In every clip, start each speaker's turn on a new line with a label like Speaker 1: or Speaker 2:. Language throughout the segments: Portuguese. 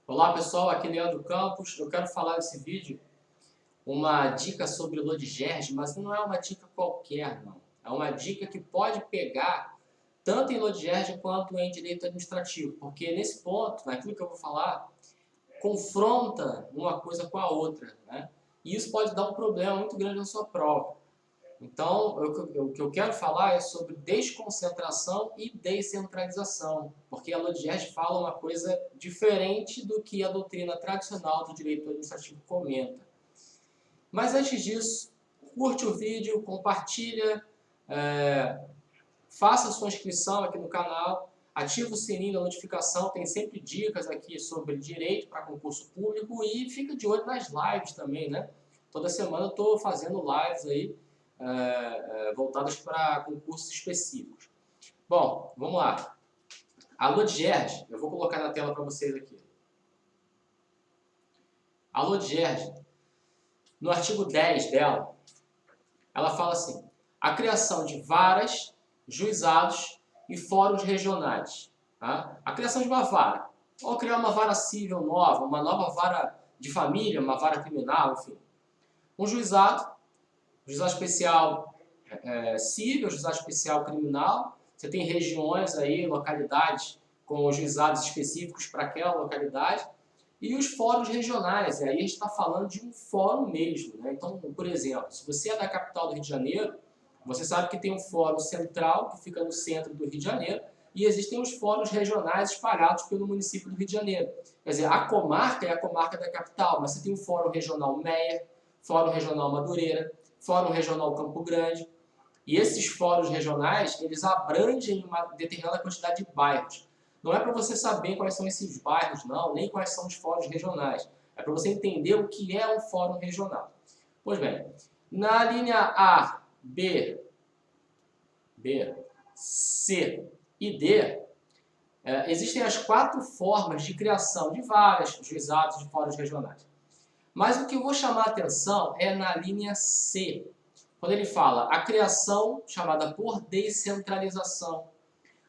Speaker 1: Olá pessoal, aqui é Leandro Campos. Eu quero falar nesse vídeo uma dica sobre o Lodigerge, mas não é uma dica qualquer, não. É uma dica que pode pegar tanto em Lodigerge quanto em direito administrativo, porque nesse ponto, naquilo que eu vou falar, confronta uma coisa com a outra, né? E isso pode dar um problema muito grande na sua prova. Então, o que eu quero falar é sobre desconcentração e descentralização, porque a Lodigerge fala uma coisa diferente do que a doutrina tradicional do direito administrativo comenta. Mas antes disso, curte o vídeo, compartilha, faça sua inscrição aqui no canal, ativa o sininho da notificação, tem sempre dicas aqui sobre direito para concurso público e fica de olho nas lives também, né? Toda semana eu estou fazendo lives aí, voltadas para concursos específicos. Bom, vamos lá. A Lodigerge, eu vou colocar na tela para vocês aqui. A Lodigerge, no artigo 10 dela, ela fala assim: a criação de varas, juizados e fóruns regionais. Tá? A criação de uma vara, ou criar uma vara civil nova, uma nova vara de família, uma vara criminal, enfim. Um juizado especial civil, juizado especial criminal. Você tem regiões aí, localidades com juizados específicos para aquela localidade. E os fóruns regionais, e aí a gente está falando de um fórum mesmo, né? Então, por exemplo, se você é da capital do Rio de Janeiro, você sabe que tem um fórum central, que fica no centro do Rio de Janeiro, e existem os fóruns regionais espalhados pelo município do Rio de Janeiro. Quer dizer, a comarca é a comarca da capital, mas você tem o Fórum Regional Meier, Fórum Regional Madureira, Fórum Regional Campo Grande, e esses fóruns regionais, eles abrangem uma determinada quantidade de bairros. Não é para você saber quais são esses bairros, não, nem quais são os fóruns regionais. É para você entender o que é um fórum regional. Pois bem, na linha A, B, C e D, existem as 4 formas de criação de varas, juizados de fóruns regionais. Mas o que eu vou chamar a atenção é na linha C, quando ele fala a criação chamada por descentralização,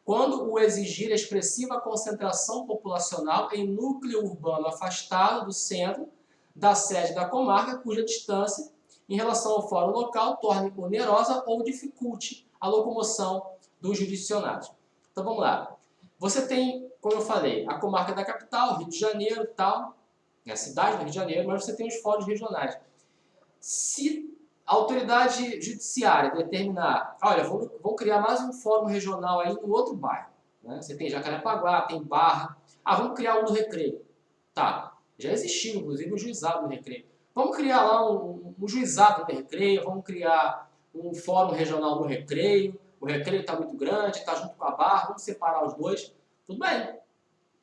Speaker 1: quando o exigir expressiva concentração populacional em núcleo urbano afastado do centro da sede da comarca, cuja distância em relação ao fórum local torne onerosa ou dificulte a locomoção dos jurisdicionados. Então vamos lá. Você tem, como eu falei, a comarca da capital, Rio de Janeiro, tal, a cidade do Rio de Janeiro, mas você tem os fóruns regionais. Se a autoridade judiciária determinar, olha, vou criar mais um fórum regional aí no outro bairro, né? Você tem Jacarepaguá, tem Barra, vamos criar um no Recreio. Tá, já existiu, inclusive, um juizado no Recreio. Vamos criar lá um juizado no Recreio, vamos criar um fórum regional no Recreio, o Recreio está muito grande, está junto com a Barra, vamos separar os dois. Tudo bem,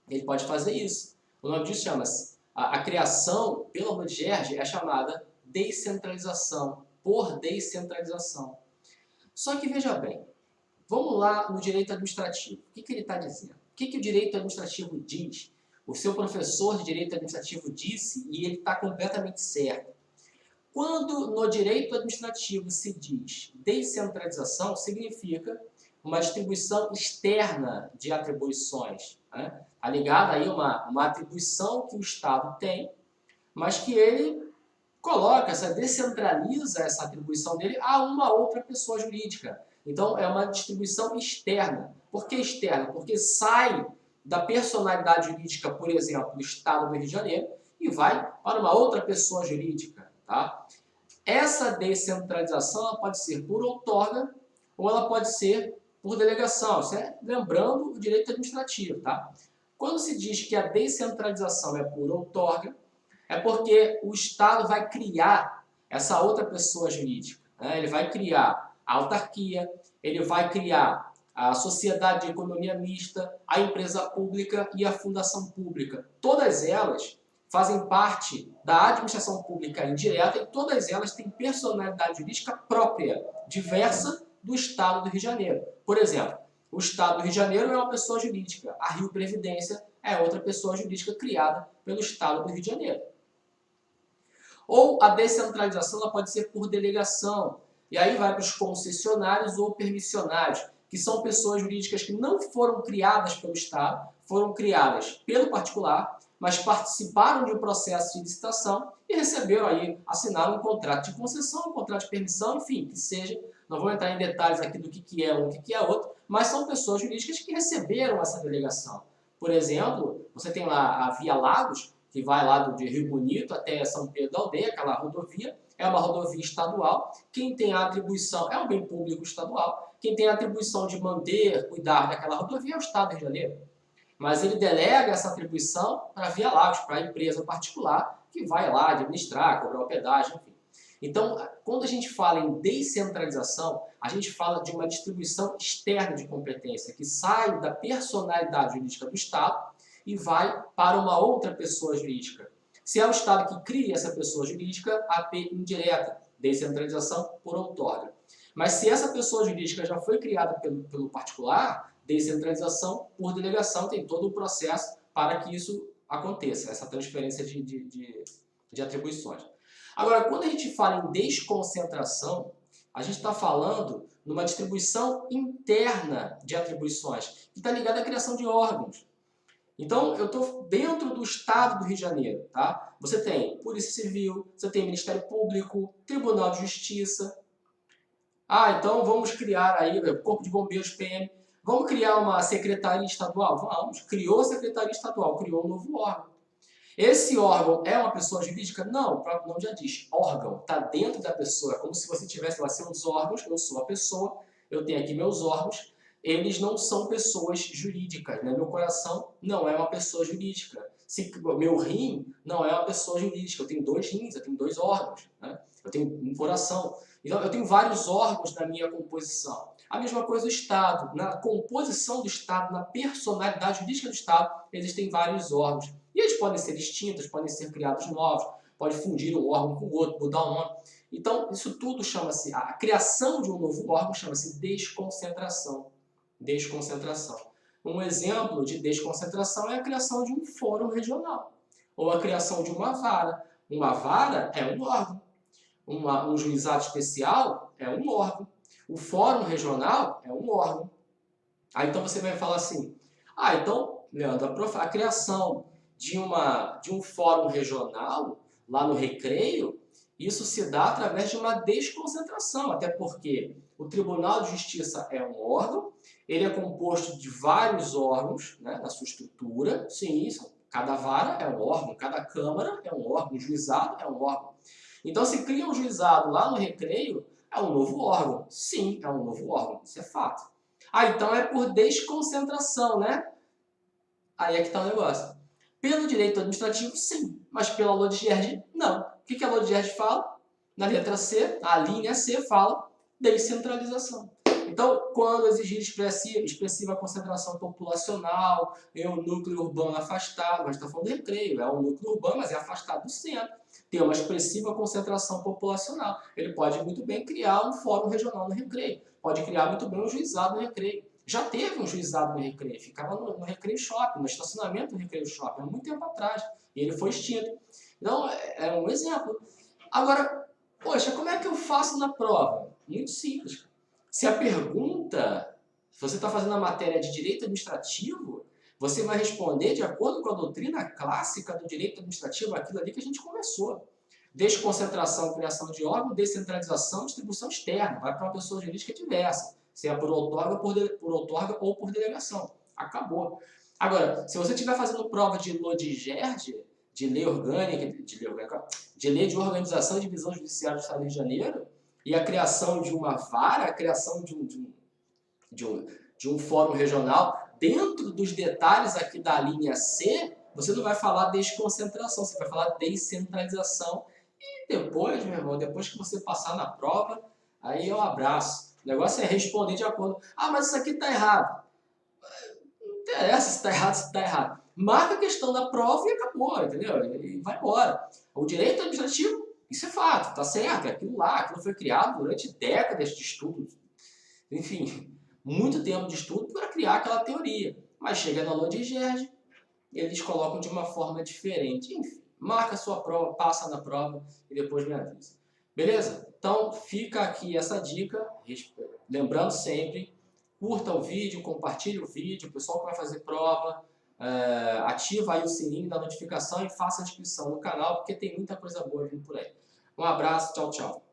Speaker 1: ele pode fazer isso. O nome disso chama-se, a criação pela Lodigerge é chamada descentralização, por descentralização. Só que veja bem, vamos lá no direito administrativo. O que ele está dizendo? O que o direito administrativo diz? O seu professor de direito administrativo disse e ele está completamente certo. Quando no direito administrativo se diz descentralização, significa uma distribuição externa de atribuições. Né? Está ligada aí uma atribuição que o Estado tem, mas que ele descentraliza essa atribuição dele a uma outra pessoa jurídica. Então, é uma distribuição externa. Por que externa? Porque sai da personalidade jurídica, por exemplo, do Estado do Rio de Janeiro e vai para uma outra pessoa jurídica. Tá? Essa descentralização ela pode ser por outorga ou ela pode ser por delegação. Isso é lembrando o direito administrativo. Tá? Quando se diz que a descentralização é por outorga, é porque o Estado vai criar essa outra pessoa jurídica. Né? Ele vai criar a autarquia, ele vai criar a sociedade de economia mista, a empresa pública e a fundação pública. Todas elas fazem parte da administração pública indireta e todas elas têm personalidade jurídica própria, diversa do Estado do Rio de Janeiro. Por exemplo, o Estado do Rio de Janeiro é uma pessoa jurídica, a Rio Previdência é outra pessoa jurídica criada pelo Estado do Rio de Janeiro. Ou a descentralização ela pode ser por delegação, e aí vai para os concessionários ou permissionários, que são pessoas jurídicas que não foram criadas pelo Estado, foram criadas pelo particular, mas participaram de um processo de licitação e receberam aí, assinaram um contrato de concessão, um contrato de permissão, enfim, que seja. Não vou entrar em detalhes aqui do que é um e o que é outro, mas são pessoas jurídicas que receberam essa delegação. Por exemplo, você tem lá a Via Lagos, que vai lá de Rio Bonito até São Pedro da Aldeia, aquela rodovia, é uma rodovia estadual. Quem tem a atribuição, é um bem público estadual, quem tem a atribuição de manter, cuidar daquela rodovia é o Estado do Rio de Janeiro. Mas ele delega essa atribuição para a Via Lagos, para a empresa particular, que vai lá administrar, cobrar o pedágio, enfim. Então, quando a gente fala em descentralização, a gente fala de uma distribuição externa de competência, que sai da personalidade jurídica do Estado e vai para uma outra pessoa jurídica. Se é o Estado que cria essa pessoa jurídica, AP indireta, descentralização por outorga. Mas se essa pessoa jurídica já foi criada pelo particular, descentralização por delegação, tem todo o processo para que isso aconteça, essa transferência de atribuições. Agora, quando a gente fala em desconcentração, a gente está falando numa distribuição interna de atribuições, que está ligada à criação de órgãos. Então, eu estou dentro do Estado do Rio de Janeiro, tá? Você tem Polícia Civil, você tem Ministério Público, Tribunal de Justiça. Então vamos criar aí, Corpo de Bombeiros, PM, vamos criar uma secretaria estadual? Vamos. Criou a secretaria estadual, criou um novo órgão. Esse órgão é uma pessoa jurídica? Não, o próprio nome já diz, órgão, está dentro da pessoa, é como se você tivesse lá seus órgãos, eu sou a pessoa, eu tenho aqui meus órgãos, eles não são pessoas jurídicas, né? Meu coração não é uma pessoa jurídica, meu rim não é uma pessoa jurídica, eu tenho 2 rins, eu tenho 2 órgãos, né? Eu tenho um coração, então eu tenho vários órgãos na minha composição. A mesma coisa do Estado, na composição do Estado, na personalidade jurídica do Estado, existem vários órgãos. E eles podem ser extintos, podem ser criados novos, pode fundir um órgão com o outro, mudar o nome. Então, isso tudo chama-se, a criação de um novo órgão chama-se desconcentração. Desconcentração. Um exemplo de desconcentração é a criação de um fórum regional, ou a criação de uma vara. Uma vara é um órgão. Um juizado especial é um órgão. O fórum regional é um órgão. Aí então você vai falar assim, então, Leandro, a criação de um fórum regional, lá no Recreio, isso se dá através de uma desconcentração, até porque o Tribunal de Justiça é um órgão, ele é composto de vários órgãos, né, na sua estrutura, sim, cada vara é um órgão, cada câmara é um órgão, um juizado é um órgão. Então, se cria um juizado lá no Recreio, é um novo órgão. Sim, é um novo órgão, isso é fato. Então é por desconcentração, né? Aí é que está o negócio. Pelo direito administrativo, sim, mas pela LOA de Gerdes, não. O que a LOA de Gerdes fala? Na letra C, a linha C fala descentralização. Então, quando exigir expressiva concentração populacional em um núcleo urbano afastado, mas está falando do Recreio, é um núcleo urbano, mas é afastado do centro, tem uma expressiva concentração populacional. Ele pode muito bem criar um fórum regional no Recreio, pode criar muito bem um juizado no Recreio. Já teve um juizado no Recreio, ficava no Recreio Shopping, no estacionamento do Recreio Shopping, há muito tempo atrás, e ele foi extinto. Então, é um exemplo. Agora, poxa, como é que eu faço na prova? Muito simples. Se a pergunta, se você está fazendo a matéria de direito administrativo, você vai responder de acordo com a doutrina clássica do direito administrativo, aquilo ali que a gente conversou. Desconcentração, criação de órgão, descentralização, distribuição externa. Vai para uma pessoa jurídica diversa. Se é por outorga ou por delegação. Acabou. Agora, se você estiver fazendo prova de LODIGERD, de lei orgânica, de lei de organização e divisão judiciária do Estado do Rio de Janeiro, e a criação de uma vara, a criação de um fórum regional, dentro dos detalhes aqui da linha C, você não vai falar desconcentração, você vai falar descentralização. E depois, meu irmão, depois que você passar na prova, aí é um abraço. O negócio é responder de acordo. Mas isso aqui está errado. Não interessa se está errado, se está errado. Marca a questão da prova e acabou, entendeu? E vai embora. O direito administrativo, isso é fato, está certo. É aquilo lá, aquilo foi criado durante décadas de estudo. Enfim, muito tempo de estudo para criar aquela teoria. Mas chega na LOA de Gerdes, eles colocam de uma forma diferente. Enfim, marca a sua prova, passa na prova e depois me avisa. Beleza? Então, fica aqui essa dica. Lembrando sempre, curta o vídeo, compartilhe o vídeo. O pessoal que vai fazer prova, ativa aí o sininho da notificação e faça a inscrição no canal, porque tem muita coisa boa vindo por aí. Um abraço, tchau, tchau.